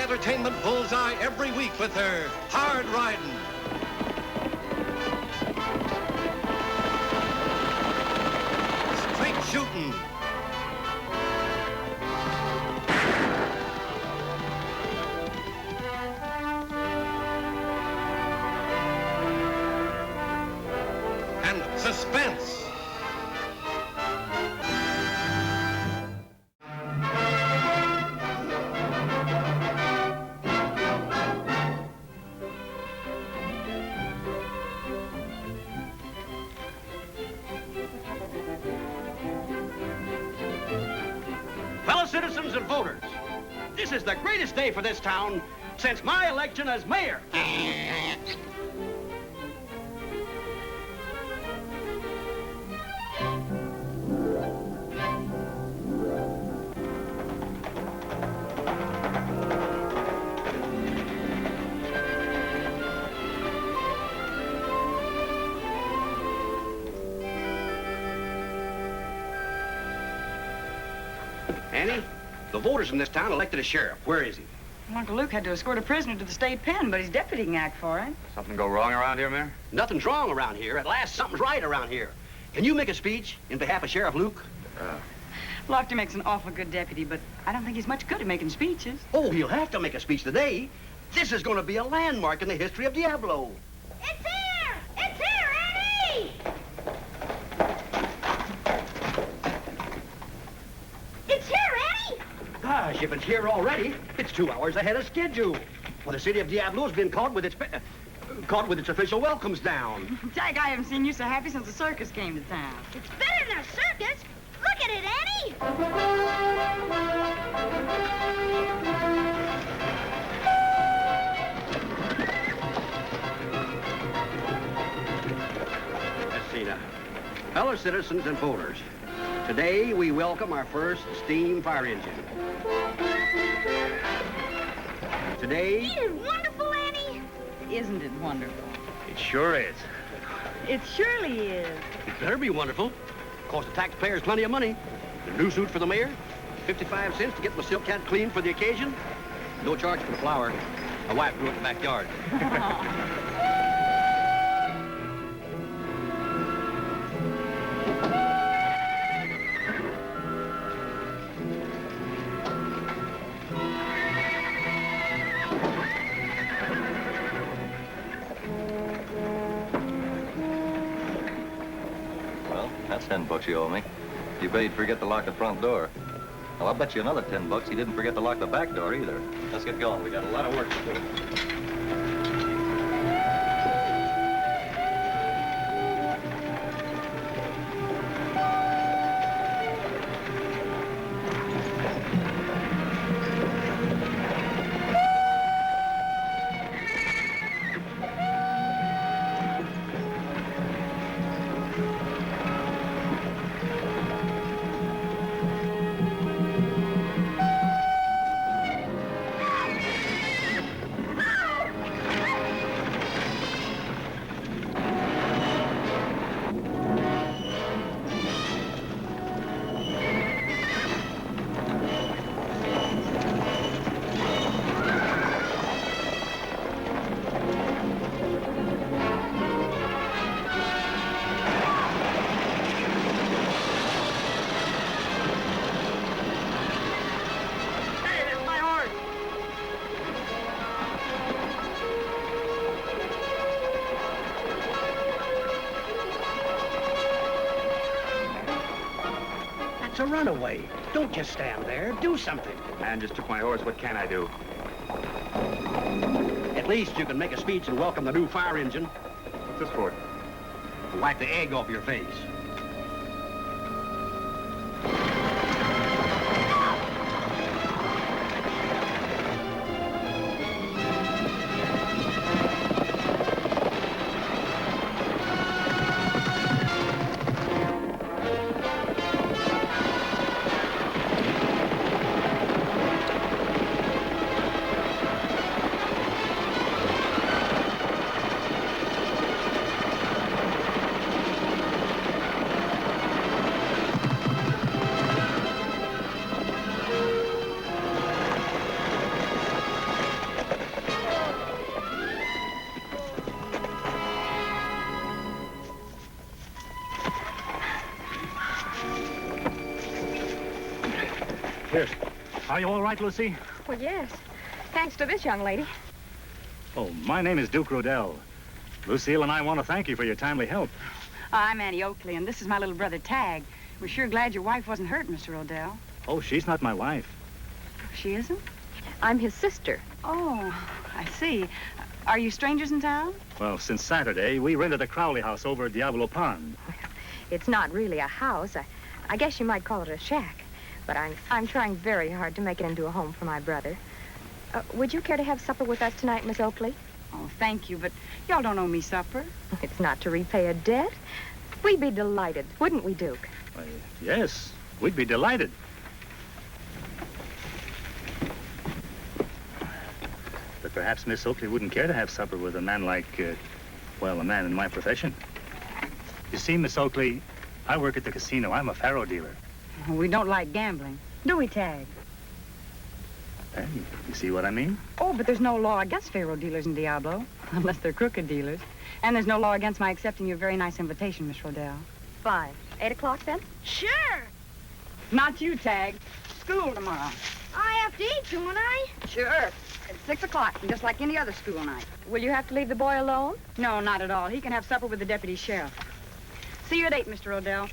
entertainment bullseye every week with her hard riding, straight shooting, and suspense. Fellow citizens and voters, this is the greatest day for this town since my election as mayor. Annie, the voters in this town elected a sheriff. Where is he? Uncle Luke had to escort a prisoner to the state pen, but his deputy can act for it. Something go wrong around here, Mayor? Nothing's wrong around here. At last, something's right around here. Can you make a speech in behalf of Sheriff Luke? Lofty makes an awful good deputy, but I don't think he's much good at making speeches. Oh, he'll have to make a speech today. This is going to be a landmark in the history of Diablo. It's here! It's here, Annie! It's here, Annie! Gosh, if it's here already, it's 2 hours ahead of schedule. Well, the city of Diablo has been caught with its official welcomes down. Tagg, I haven't seen you so happy since the circus came to town. It's better than a circus! Look at it, Annie! Let's see now. Fellow citizens and voters, today we welcome our first steam fire engine. Today... Isn't it wonderful, Annie? Isn't it wonderful? It sure is. It surely is. It better be wonderful. Cost the taxpayers plenty of money. The new suit for the mayor, 55 cents to get my silk hat cleaned for the occasion. No charge for the flour. My wife grew it in the backyard. Well, that's 10 bucks you owe me. You bet he'd forget to lock the front door. Well, I'll bet you another 10 bucks he didn't forget to lock the back door either. Let's get going. We got a lot of work to do. It's a runaway. Don't just stand there. Do something. Man just took my horse. What can I do? At least you can make a speech and welcome the new fire engine. What's this for? Wipe the egg off your face. Here. Are you all right, Lucy? Well, yes. Thanks to this young lady. Oh, my name is Duke Rodell. Lucille and I want to thank you for your timely help. I'm Annie Oakley, and this is my little brother, Tagg. We're sure glad your wife wasn't hurt, Mr. Rodell. Oh, she's not my wife. She isn't? I'm his sister. Oh, I see. Are you strangers in town? Well, since Saturday, we rented a Crowley house over at Diablo Pond. It's not really a house. I guess you might call it a shack. But I'm trying very hard to make it into a home for my brother. Would you care to have supper with us tonight, Miss Oakley? Oh, thank you, but y'all don't owe me supper. It's not to repay a debt. We'd be delighted, wouldn't we, Duke? Why, yes, we'd be delighted. But perhaps Miss Oakley wouldn't care to have supper with a man like, well, a man in my profession. You see, Miss Oakley, I work at the casino. I'm a faro dealer. We don't like gambling, do we, Tagg? Hey, you see what I mean? Oh, but there's no law against faro dealers in Diablo, unless they're crooked dealers. And there's no law against my accepting your very nice invitation, Miss Rodells. Fine. 8 o'clock, then? Sure. Not you, Tagg. School tomorrow. I have to eat, don't I? Sure. At 6 o'clock, just like any other school night. Will you have to leave the boy alone? No, not at all. He can have supper with the deputy sheriff. See you at 8, Mr. Rodell.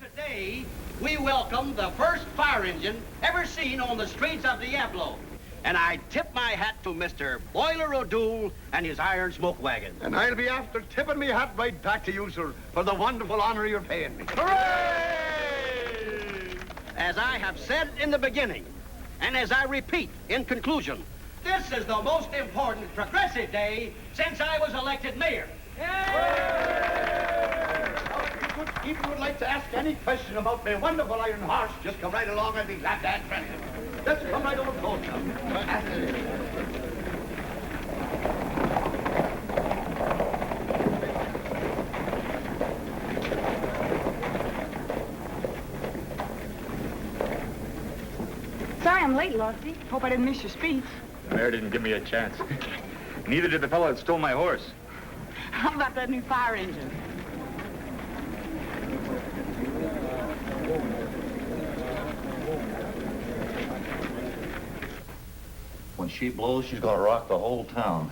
Today, we welcome the first fire engine ever seen on the streets of Diablo. And I tip my hat to Mr. Boiler O'Doul and his iron smoke wagon. And I'll be after tipping me hat right back to you, sir, for the wonderful honor you're paying me. Hooray! As I have said in the beginning, and as I repeat in conclusion, this is the most important progressive day since I was elected mayor. If you would like to ask any question about my wonderful iron horse, just come right along. I'll be glad to answer it. Let's come right over close now. Sorry I'm late, Lofty. Hope I didn't miss your speech. The mayor didn't give me a chance. Neither did the fellow that stole my horse. How about that new fire engine? When she blows, she's gonna rock the whole town.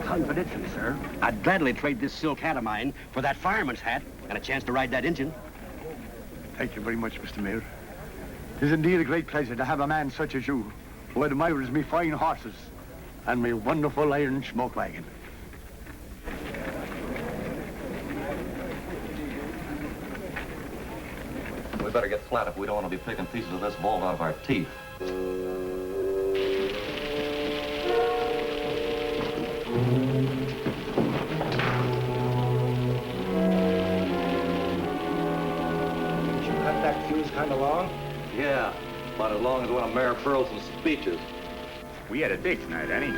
Confidentially, sir, I'd gladly trade this silk hat of mine for that fireman's hat and a chance to ride that engine. Thank you very much, Mr. Mayor. It is indeed a great pleasure to have a man such as you, who admires me fine horses and my wonderful iron smoke wagon. We better get flat if we don't want to be picking pieces of this vault out of our teeth. Cut that fuse kind of long? Yeah, about as long as when a mayor furls some speeches. We had a date tonight, Annie.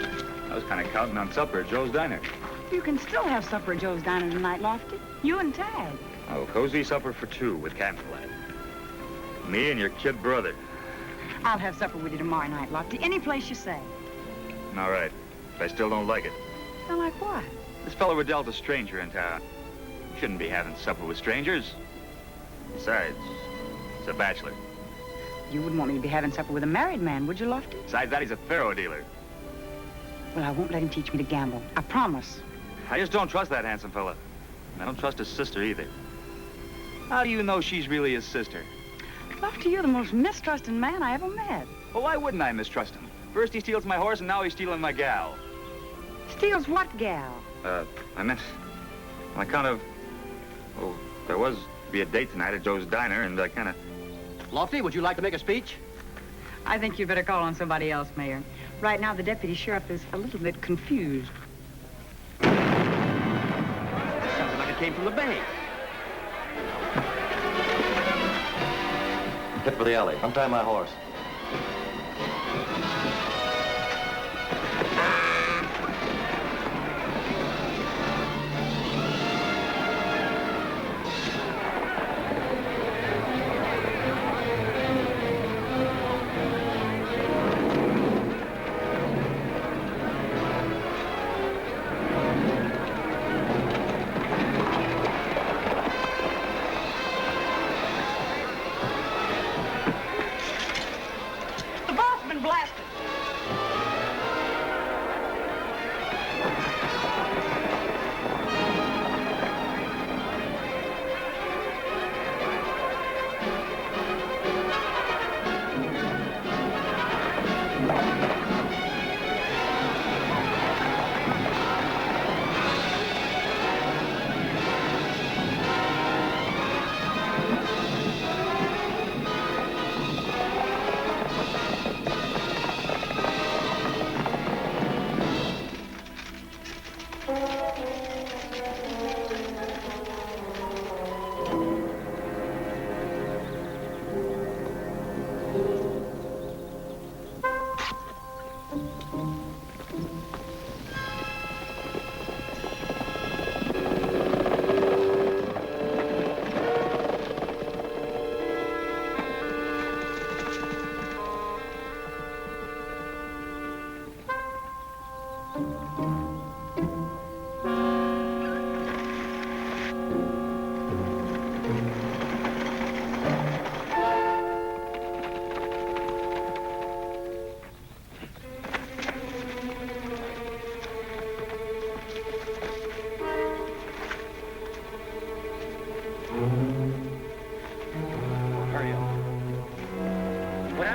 I was kind of counting on supper at Joe's Diner. You can still have supper at Joe's Diner tonight, Lofty. You and Tagg. Oh, cozy supper for two with candlelight. Me and your kid brother. I'll have supper with you tomorrow night, Lofty. Any place you say. All right. But I still don't like it. Now, like what? This fellow Rodells a stranger in town. Shouldn't be having supper with strangers. Besides, he's a bachelor. You wouldn't want me to be having supper with a married man, would you, Lofty? Besides that, he's a faro dealer. Well, I won't let him teach me to gamble. I promise. I just don't trust that handsome fella. I don't trust his sister either. How do you know she's really his sister? Lofty, you're the most mistrusting man I ever met. Well, why wouldn't I mistrust him? First he steals my horse, and now he's stealing my gal. Steals what gal? I meant, on account of, well, there was to be a date tonight at Joe's Diner, and I kind of... Lofty, would you like to make a speech? I think you'd better call on somebody else, Mayor. Right now, the deputy sheriff is a little bit confused. Sounds like it came from the bank. Hit for the alley. Untie my horse.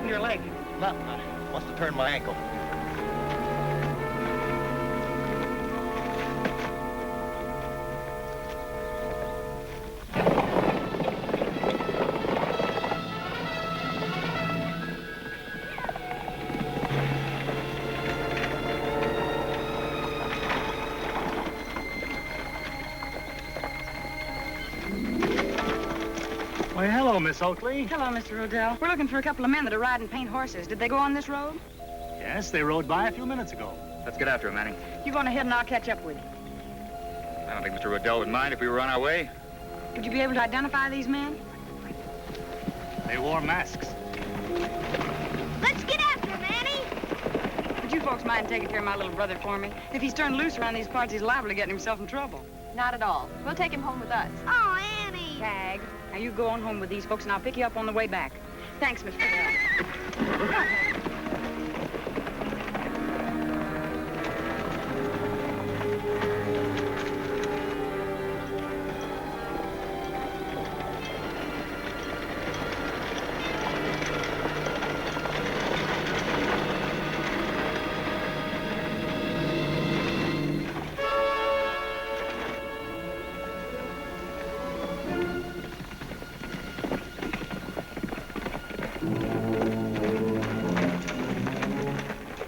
happened to your leg? Nothing, honey. Must have turned my ankle. Why, hello, Miss Oakley. Hello, Mr. Rodell. We're looking for a couple of men that are riding paint horses. Did they go on this road? Yes, they rode by a few minutes ago. Let's get after him, Manning. You go on ahead and I'll catch up with you. I don't think Mr. Rodell would mind if we were on our way. Would you be able to identify these men? They wore masks. Let's get after him, Annie. Would you folks mind taking care of my little brother for me? If he's turned loose around these parts, he's liable to get himself in trouble. Not at all. We'll take him home with us. Oh, Annie. Tagg, now you go on home with these folks and I'll pick you up on the way back. Thanks, Miss Rodell.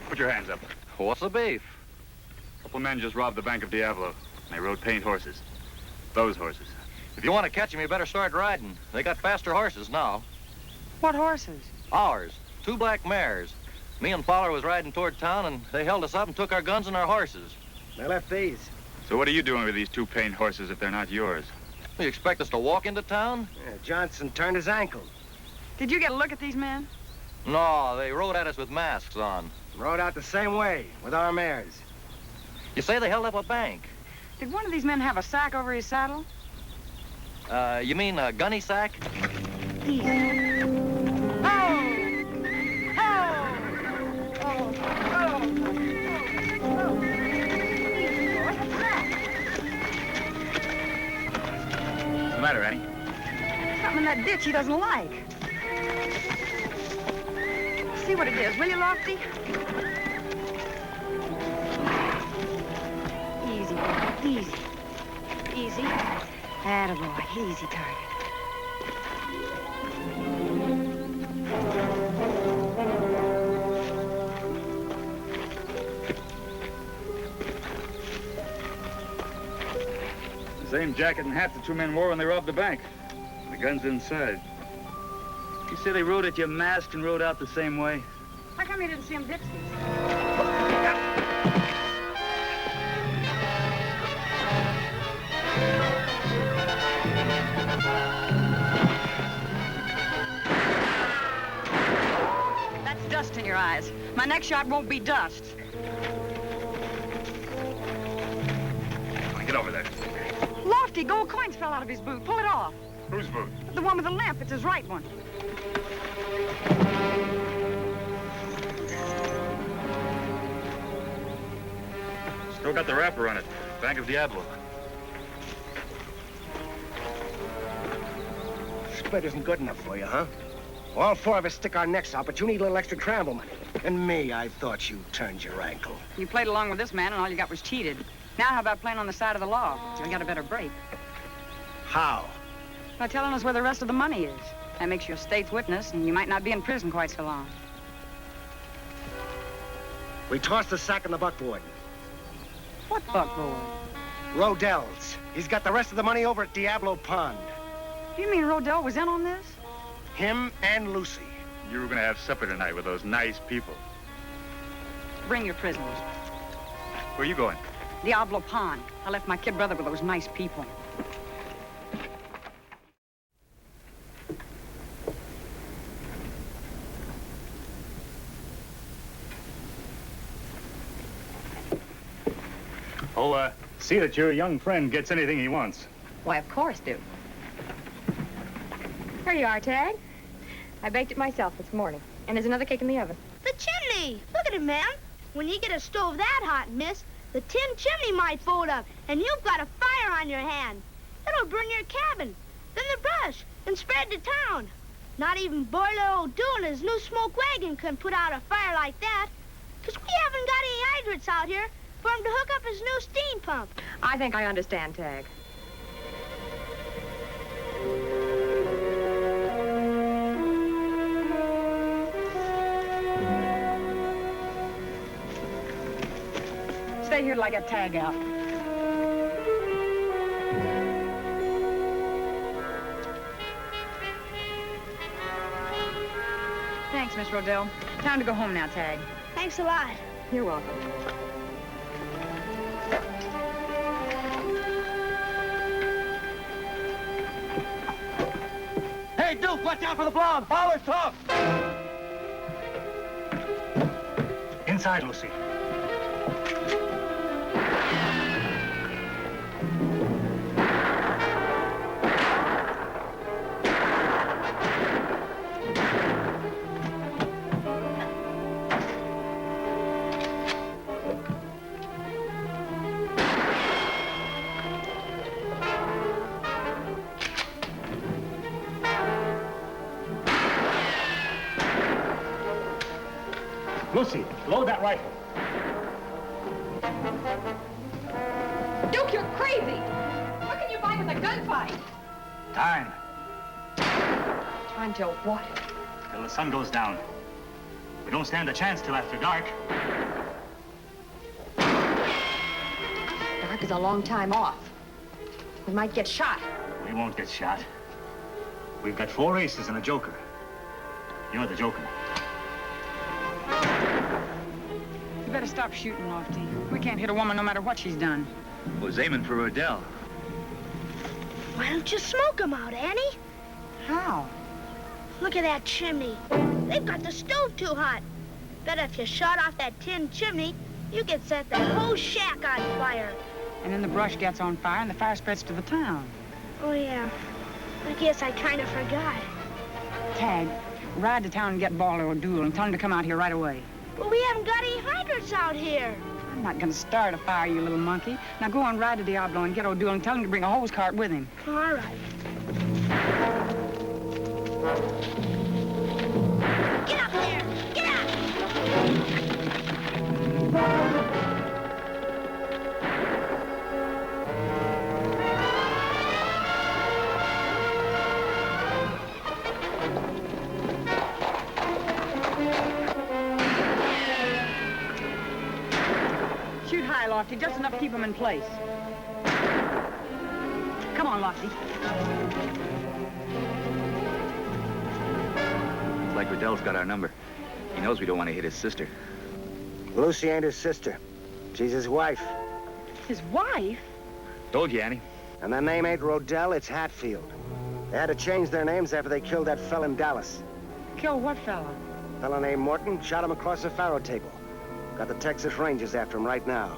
Put your hands up. What's the beef? A couple men just robbed the Bank of Diablo. They rode paint horses. Those horses. If you want to catch them, you better start riding. They got faster horses now. What horses? Ours. 2 black mares. Me and Fowler was riding toward town, and they held us up and took our guns and our horses. They left these. So what are you doing with these 2 paint horses if they're not yours? You expect us to walk into town? Yeah, Johnson turned his ankle. Did you get a look at these men? No, they rode at us with masks on. Rode out the same way, with our mares. You say they held up a bank? Did one of these men have a sack over his saddle? You mean a gunny sack? Easy. What's the matter, Annie? Something in that ditch he doesn't like. See what it is, will you, Lofty? Easy, boy, easy. Easy. Attaboy, easy target. The same jacket and hat the 2 men wore when they robbed the bank. The gun's inside. You say they rode at you masked and rode out the same way? How come you didn't see him ditch these? That's dust in your eyes. My next shot won't be dust. Get over there. Lofty, gold coins fell out of his boot. Pull it off. Whose boot? The one with the lamp. It's his right one. Still got the wrapper on it. Bank of Diablo. Split isn't good enough for you, huh? All 4 of us stick our necks out, but you need a little extra travel money. And me, I thought you turned your ankle. You played along with this man, and all you got was cheated. Now how about playing on the side of the law? So you got a better break. How? By telling us where the rest of the money is. That makes you a state's witness, and you might not be in prison quite so long. We tossed the sack in the buckboard. What buckboard? Rodells. He's got the rest of the money over at Diablo Pond. You mean Rodell was in on this? Him and Lucy. You were going to have supper tonight with those nice people. Bring your prisoners. Where are you going? Diablo Pond. I left my kid brother with those nice people. Oh, see that your young friend gets anything he wants. Why, of course, do. Here you are, Tagg. I baked it myself this morning. And there's another cake in the oven. The chimney. Look at it, ma'am. When you get a stove that hot, miss, the tin chimney might fold up, and you've got a fire on your hand. It'll burn your cabin, then the brush, and spread to town. Not even Boiler O'Doul and his new smoke wagon can put out a fire like that. 'Cause we haven't got any hydrants out here for him to hook up his new steam pump. I think I understand, Tagg. Stay here till I get Tagg out. Thanks, Miss Rodell. Time to go home now, Tagg. Thanks a lot. You're welcome. Hey, Duke, watch out for the blonde. Follow talk. Inside, Lucy. Lucy, load that rifle. Duke, you're crazy! What can you buy with a gunfight? Time. Time till what? Till the sun goes down. We don't stand a chance till after dark. Dark is a long time off. We might get shot. We won't get shot. We've got 4 aces and a joker. You're the joker. You better stop shooting, Lofty. We can't hit a woman no matter what she's done. Was aiming for Rodell. Why don't you smoke him out, Annie? How? Look at that chimney. They've got the stove too hot. Bet if you shot off that tin chimney, you could set the whole shack on fire. And then the brush gets on fire and the fire spreads to the town. Oh, yeah. I guess I kind of forgot. Tagg, ride to town and get Boiler O'Doul and tell him to come out here right away. But we haven't got any hydrants out here. I'm not gonna start a fire, you little monkey. Now go on, ride to Diablo and get O'Doul and tell him to bring a hose cart with him. All right. Get up there! Get up! Shoot high, Lofty, just enough to keep him in place. Come on, Lofty. Looks like Rodell's got our number. He knows we don't want to hit his sister. Lucy ain't his sister. She's his wife. His wife? Told you, Annie. And their name ain't Rodell, it's Hatfield. They had to change their names after they killed that fella in Dallas. Kill what fella? Fella named Morton shot him across the faro table. Got the Texas Rangers after him right now.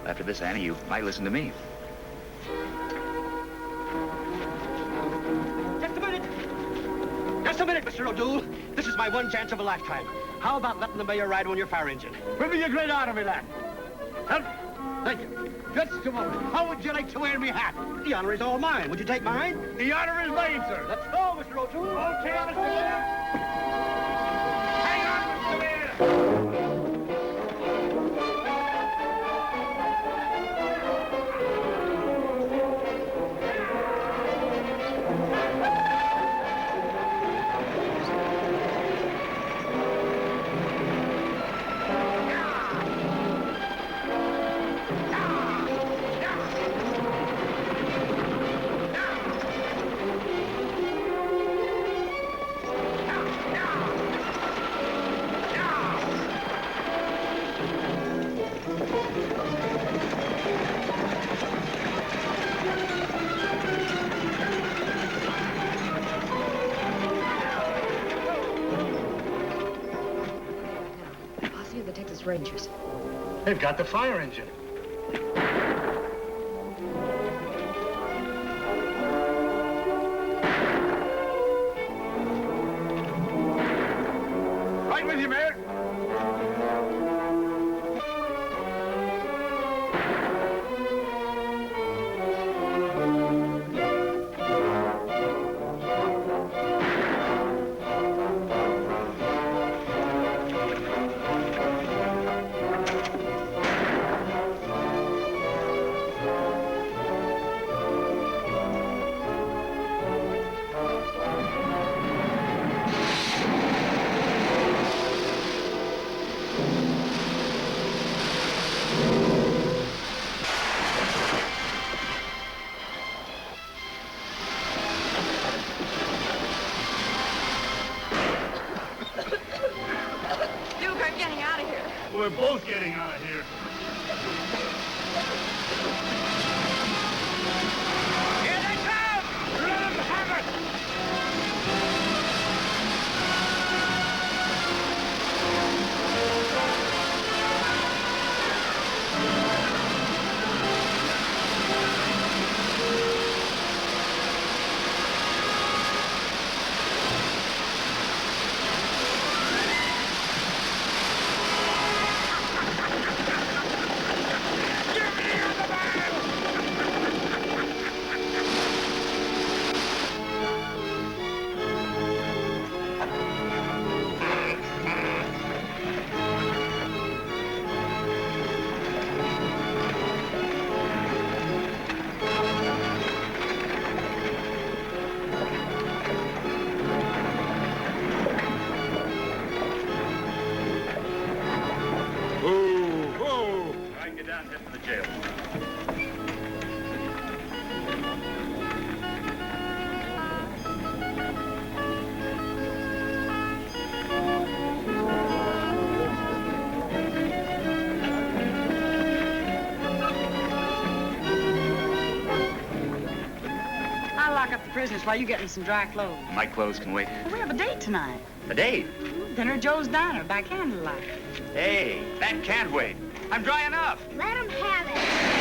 After this, Annie, you might listen to me. Just a minute. Just a minute, Mr. O'Doul. This is my one chance of a lifetime. How about letting the mayor ride on your fire engine? Will be a great honor, me lad. Thank you. Just a moment. How would you like to wear me hat? The honor is all mine. Would you take mine? The honor is mine, sir. Let's go, Mr. O'Doul. Okay, Mr. Mayor. Hang on, Mr. Mayor. Posse of the Texas Rangers. They've got the fire engine. Right with you, Mayor. we're both getting out of here. Here they come! Let them have it! Prisoners while you get me some dry clothes. My clothes can wait. Well, we have a date tonight. A date? Dinner at Joe's Diner by candlelight. Hey, that can't wait. I'm dry enough. Let him have it.